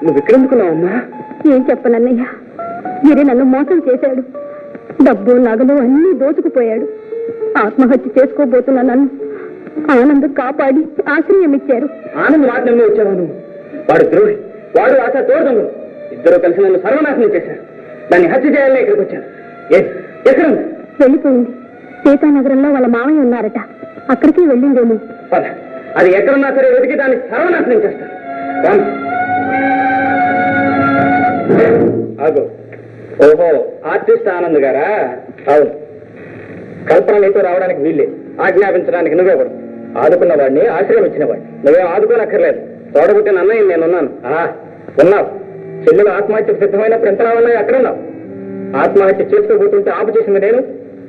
నువ్వు ఎక్కడెందుకున్నావమ్మా? ఏం చెప్పనన్నయ్య, గిరి నన్ను మోసం చేశాడు. డబ్బు నగలు అన్నీ దోచుకుపోయాడు. ఆత్మహత్య చేసుకోబోతున్నా నన్ను ఆనంద్ కాపాడి ఆశ్రయం ఇచ్చారు. ఆనంద్ వాటిలో వచ్చావు నువ్వు? వాడు ద్రోహి, వాడు ఆశ తోడుదొంగ. ఇద్దరు కలిసి నన్ను సర్వనాశనం చేశారు. దాన్ని హత్య చేయాలని ఇక్కడికి వచ్చాను. ఎక్కడ వెళ్ళిపోయింది. సీతానగరంలో వాళ్ళ మామయ్య ఉన్నారట, అక్కడికి వెళ్ళిందేమో. అది ఎక్కడున్నా సరే వెతికి దాన్ని సర్వనాశనం చేస్తాను. ఆగు. ఓహో, ఆర్టిస్ట్ ఆనంద్ గారా? అవును. కల్పన నీతో రావడానికి వీళ్ళే. ఆజ్ఞాపించడానికి నువ్వే కూడా. ఆదుకున్న వాడిని ఆశ్రయం ఇచ్చిన వాడిని నువ్వేం ఆదుకోనక్కర్లేదు. తోడబుట్టిన అన్నయ్య నేనున్నాను. ఉన్నావు. చెల్లెలు ఆత్మహత్యకు సిద్ధమైనప్పుడు ఎంత రావాలని అక్కడున్నావు. ఆత్మహత్య చేసుకోబోతుంటే ఆపు చేసింది నేను,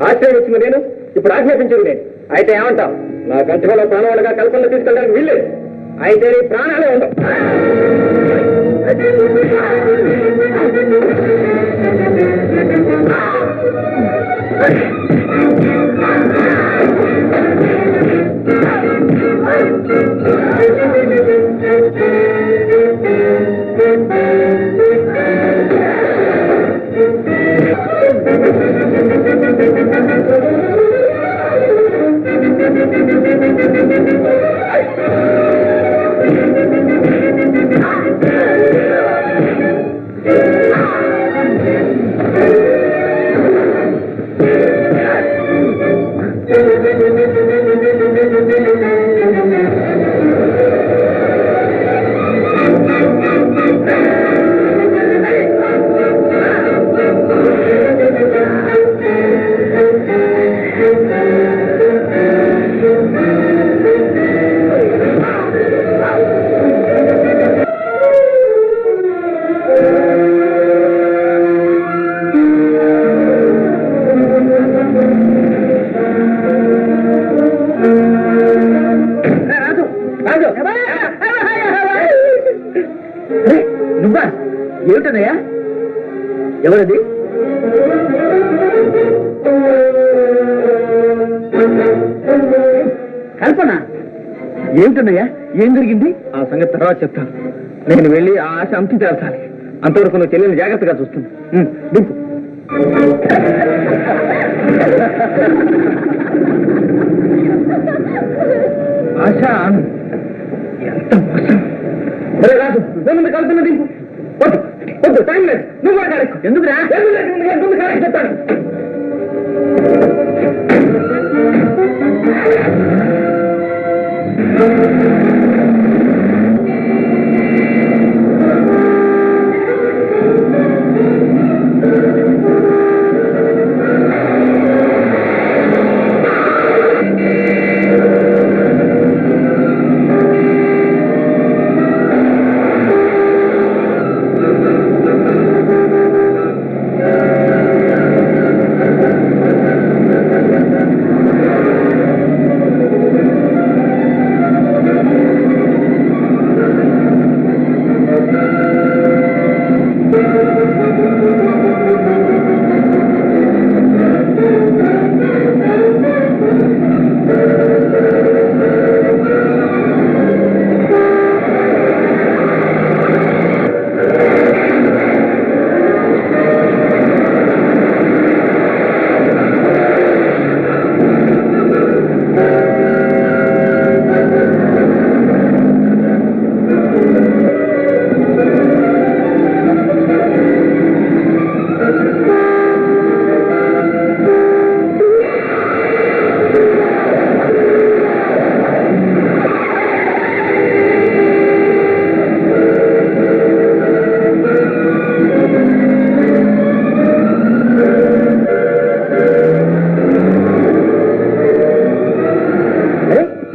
ఆశ్రయం ఇచ్చింది నేను, ఇప్పుడు ఆజ్ఞాపించింది నేను. అయితే ఏమంటావు? నా కంచంలో ప్రాణవాళ్ళగా కల్పనలో తీసుకెళ్ళడానికి వీల్లేదు. అయితే నీ ప్రాణాలే ఉండవు. నువ్వా? ఏమిటనయ్యా? ఎవరది? కల్పన. ఏమిటనయ్యా? ఏం జరిగింది? ఆ సంగతి తర్వాత చెప్తాను. నేను వెళ్ళి ఆ ఆశ అంతి చేర్చాలి. అంతవరకు నువ్వు చెల్లెని జాగ్రత్తగా చూస్తుంది. దింపు. ఆశ ఎంత మోసం! రాదు, ముందు కలుపుతున్న దింపు. వద్దు వద్దు, టైం లేదు. నువ్వు కూడా కాదు. ఎందుకురా? ముందు కాదు చెప్తాను.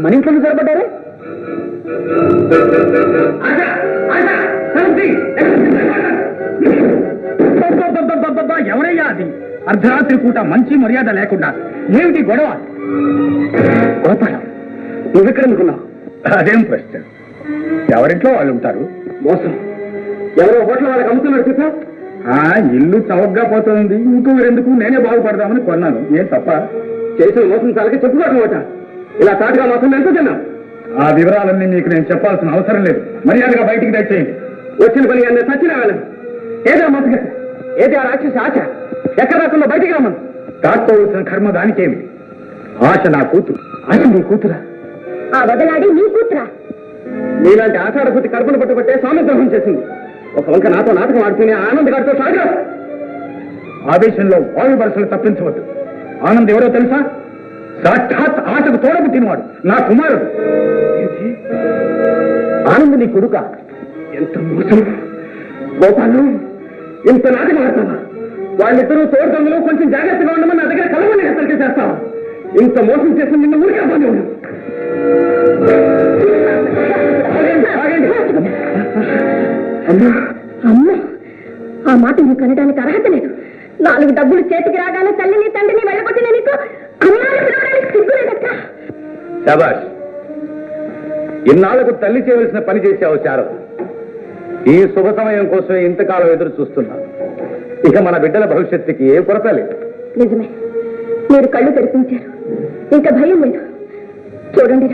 మన ఇంట్లో జరపడ్డారే? ఎవరయ్యా అది? అర్ధరాత్రి పూట మంచి మర్యాద లేకుండా ఏమిటి గొడవ? గోపాలం, నువ్వెక్కడ అనుకున్నావు? అదేం ప్రశ్న? ఎవరింట్లో వాళ్ళు ఉంటారు. మోసం. ఎవరో హోటల్ వాళ్ళకి అమ్ముతున్నారు చూసా? ఇల్లు చవకగా పోతుంది, ఇంకొకరెందుకు, నేనే బాగుపడదామని కొన్నాను. ఏం తప్ప? చేసిన మోసం చాలకి చెప్పుకోవటం. ఇలా తాటుగా మోసం ఎంత తిన్నాం? ఆ వివరాలన్నీ నీకు నేను చెప్పాల్సిన అవసరం లేదు. మర్యాదగా బయటికి దయచేయండి. వచ్చిన పని అన్నీ సచ్చినా వెళ్ళను. ఏదో మతగ ఏది ఆ రాక్షసి ఆశ ఎక్కడ రాకుండా బయటికి రమ్మను. దాక్కోవలసిన కర్మ దానికేమి? ఆశ నా కూతురు. ఆశ నీ కూతురా? ఆ వదలాడి నీ కూతురా? నీలాంటి ఆషాఢభూతి కడుపును పట్టుబట్టే స్వామిద్రోహం చేసింది. ఒక వంక నాతో నాటకం ఆడుతూనే ఆనంద్ గారితో సాగా. ఆవేశంలో వాయు వరుసలు తప్పించవద్దు. ఆనంద్ ఎవరో తెలుసా? సాక్షాత్ ఆశకు తోడబుట్టినవాడు, నా కుమారుడు. ఆనంద్ నీ కొడుక? ఎంత మోసం గోపాలు! ఇంత నాటకం ఆడతావా? వాళ్ళిద్దరూ తోడుదొంగలు, కొంచెం జాగ్రత్తగా ఉండమని నా దగ్గర కలవని హెచ్చరిక చేస్తావా? ఇంత మోసం చేసి నిన్ను ఊరికే పని ఉన్నాను. అమ్మ, ఆ మాట నీకు అనడానికి అర్హత లేదు. 4 డబ్బులు చేతికి రాగానే తల్లిని తండ్రిని వెళ్ళగొట్టిన నీకు అమ్మాయిని పిలవడానికి సిగ్గులేదక్క. శభాష్! ఇన్నాళ్లకు తల్లి చేయవలసిన పని చేసావు శారద. ఈ శుభ సమయం కోసం ఇంతకాలం ఎదురు చూస్తున్నా. ఇక మన బిడ్డల భవిష్యత్తుకి ఏ కొరత లేదు. నిజమే, మీరు కళ్ళు తెరిపించారు. ఇంకా భయం లేదు. చూడండి,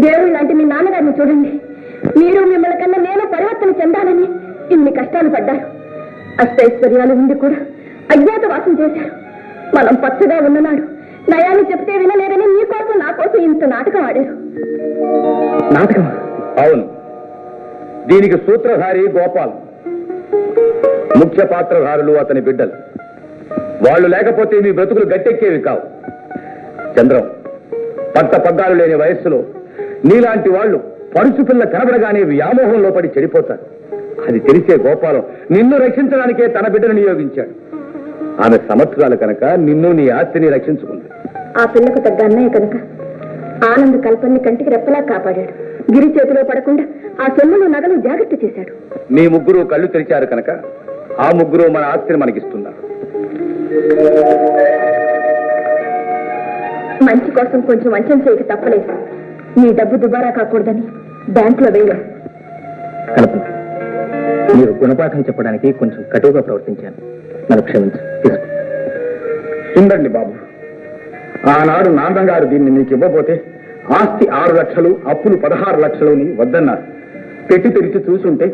దేవుడు లాంటి మీ నాన్నగారిని చూడండి. మీరు మిమ్మల్ని కన్నా నేను పరివర్తన చెందాలని ఇన్ని కష్టాలు పడ్డారు. అష్టైశ్వర్యాలు ఉండి కూడా అజ్ఞాతవాసం చేశారు. మనం పచ్చగా ఉన్ననాడు నయాన్ని చెప్తే వినలేరని మీకోసం నా కోసం ఇంత నాటకం ఆడారు. నాటకం? అవును. దీనికి సూత్రధారి గోపాల్, ముఖ్య పాత్రధారులు అతని బిడ్డలు. వాళ్ళు లేకపోతే మీ బ్రతుకులు గట్టెక్కేవి కావు. చంద్రం, పగ్గాలు లేని వయస్సులో నీలాంటి వాళ్ళు పరుచు పిల్ల కనబడగానే వ్యామోహంలో పడి చెడిపోతారు. అది తెలిసే గోపాలం నిన్ను రక్షించడానికే తన బిడ్డను నియోగించాడు. ఆమె సమర్థురాలు కనుక నిన్ను నీ ఆస్తిని రక్షించుకుంది. ఆ పిల్లకు తగ్గ అన్నయ్య కనుక ఆనంద్ కల్పన్ని కంటికి రెప్పలా కాపాడాడు. గిరి చేతిలో పడకుండా ఆ సొమ్ములు నగలు జాగ్రత్త చేశాడు. మీ ముగ్గురు కళ్ళు తెరిచారు కనుక ఆ ముగ్గురు మన ఆస్తిని మనకిస్తున్నారు. మంచి కోసం కొంచెం వంచన చేయక తప్పలేదు. నీ డబ్బు దుబారా కాకూడదని బ్యాంకులో వేయలేదు. కల్పన, మీరు గుణపాఠం చెప్పడానికి కొంచెం కటువుగా ప్రవర్తించాను. నన్ను క్షమించు. ఉండండి బాబు. ఆనాడు నాన్నగారు దీన్ని నీకు ఇవ్వబోతే ఆస్తి 6 లక్షలు, అప్పులు 16 లక్షలు వద్దన్నారు. పెట్టి తెరిచి చూసుంటే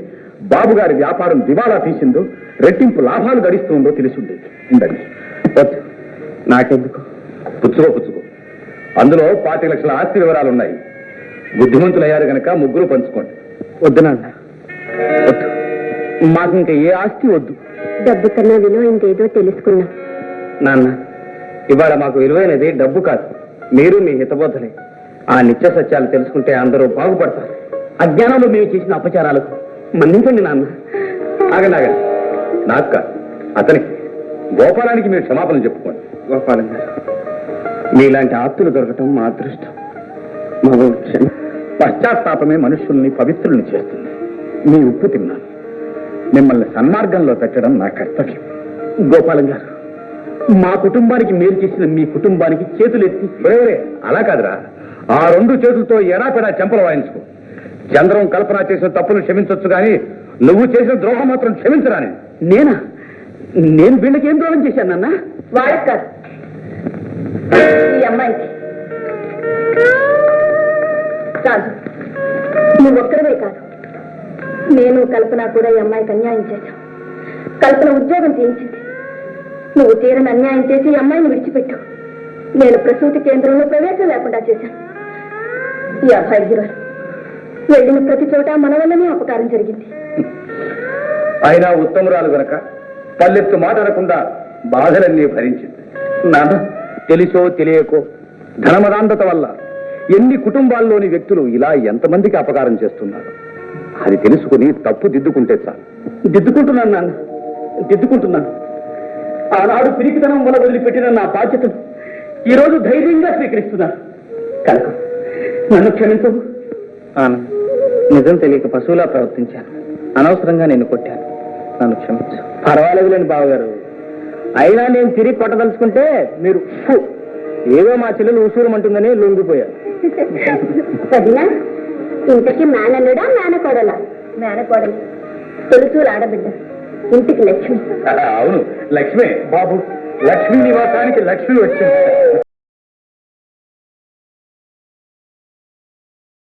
బాబు గారి వ్యాపారం దివాలా తీసిందో, రెట్టింపు లాభాలు గడిస్తుందో తెలిసిండేది. ఉండండి. వద్దు, నాకెందుకు? పుచ్చుకో. అందులో 25 లక్షల ఆస్తి వివరాలు ఉన్నాయి. బుద్ధిమంతులయ్యారు గనక ముగ్గురు పంచుకోండి. వద్దు నాన్న, వద్దు. మాకు ఇంకా ఏ ఆస్తి వద్దు. డబ్బు కన్నా విలువ ఇంకేదో తెలుసుకున్నాం. నాన్న, ఇవాళ మాకు విలువైనది డబ్బు కాదు, మీరు మీ హితబోధలే. ఆ నిత్య సత్యాలు తెలుసుకుంటే అందరూ బాగుపడతారు. అజ్ఞానంలో మేము చేసిన అపచారాలకు మన్నించండి నాన్న. ఆగండి. నాకు కాదు, అతనికి, గోపాలానికి మీరు క్షమాపణ చెప్పుకోండి. గోపాలం గారు, మీలాంటి ఆప్తులు దొరకటం మా అదృష్టం. పశ్చాత్తాపమే మనుషుల్ని పవిత్రుల్ని చేస్తుంది. మీ ఉప్పు తిన్నాను. మిమ్మల్ని సన్మార్గంలో పెట్టడం నా కర్తవ్యం. గోపాలం గారు, మా కుటుంబానికి మీరు చేసిన మీ కుటుంబానికి చేతులెత్తి. అలా కాదురా, ఆ 2 చేతులతో ఎడాపెడా చెంపలు వాయించుకో. చంద్రం, కల్పన చేసిన తప్పులు క్షమించొచ్చు కానీ నువ్వు చేసిన ద్రోహం మాత్రం క్షమించరాని. నేను వీళ్ళకి ఏం ద్రోహం చేశానన్నా? వాళ్ళకి కాదు, ఈ అమ్మాయికి. కాదు, నువ్వు ఒక్కడవే కాదు, నేను కల్పన కూడా ఈ అమ్మాయికి అన్యాయం చేశావు. కల్పన ఉద్యోగం చేయించింది. నువ్వు తీరని అన్యాయం చేసి ఈ అమ్మాయిని విడిచిపెట్టు. నేను ప్రసూతి కేంద్రంలో ప్రవేశం లేకుండా చేశాను. ఈ అబ్బాయి గిరారు వెళ్ళిన ప్రతి చోట మన వల్లనే అపకారం జరిగింది. అయినా ఉత్తమురాలు గనక పల్లెత్తు మాట అనకుండా బాధలన్నీ భరించింది. నాన్న, తెలిసో తెలియకో ధనమదాంధత వల్ల ఎన్ని కుటుంబాల్లోని వ్యక్తులు ఇలా ఎంతమందికి అపకారం చేస్తున్నారు. అది తెలుసుకుని తప్పు దిద్దుకుంటే చాలు. దిద్దుకుంటున్నాను నాన్న, దిద్దుకుంటున్నాను. ఆనాడు పిరికితనం వల్ల వదిలిపెట్టిన నా బాధ్యతను ఈరోజు ధైర్యంగా స్వీకరిస్తున్నాను. కనుక నన్ను క్షమించవు. నిజం తెలియక పశువులా ప్రవర్తించాను. అనవసరంగా నేను కొట్టాను. నన్ను క్షమించు. పర్వాలేదులేని బావగారు. అయినా నేను తిరిగి కొట్టదలుచుకుంటే మీరు ఏదో మా చెల్లెలు ఉసూరమంటుందని లొంగిపోయారు. ఇంతకీ మేనల్లుడా మేనకోడలా? మేనకోడలి. తెలుసు ఆడబిడ్డ, ఇంటికి లక్ష్మి. అవును, లక్ష్మే బాబు. లక్ష్మీ నివాసానికి లక్ష్మి వచ్చింది.